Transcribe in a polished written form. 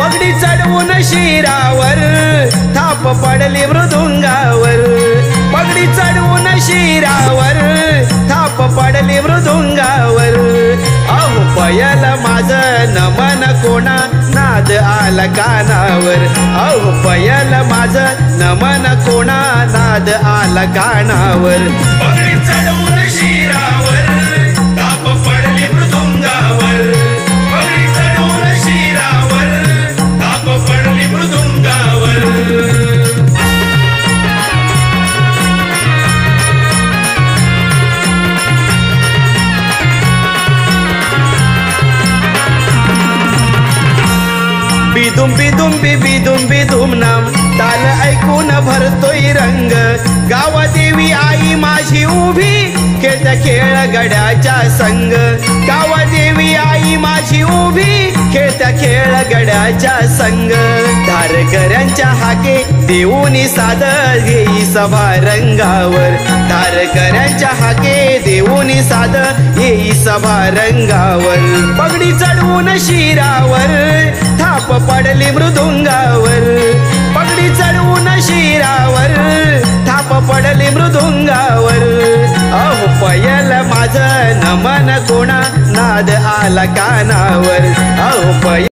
पगडी चढवून शिरावर थाप पडली मृदुंगावर पगडी चढवून शिरावर थाप पडली मृदुंगावर अहो पयल माझं नमन कोणा नाद आला कानावर अहो पयल माझं नमन कोणा नाद आला कानावर पगडी चढवून शिरावर थाप पडली मृदुंगावर पगडी चढवून शिरावर थाप पडली मृदुंगावर बिदुम बिदुम बिदुम बिदुम नाम ताल ऐकून भरतोय रंग गावा देवी आई माझी उभी खेळ खेळ गड्याच्या संग गावा देवी आई माझी उभी खेळ खेळ गड्याच्या संग धारकऱ्यांच्या हाके देऊनी साद येई सभा रंगावर धारकऱ्यांच्या हाके देऊनी साद येई सभा रंगावर पगडी चढवून शिरावर थाप पडली मृदुंगावर पगडी चढवून शिरावर थाप पडली मृदुंगावर अहो पयल माझं नमन कोणा नाद आला कानावर अहो पयल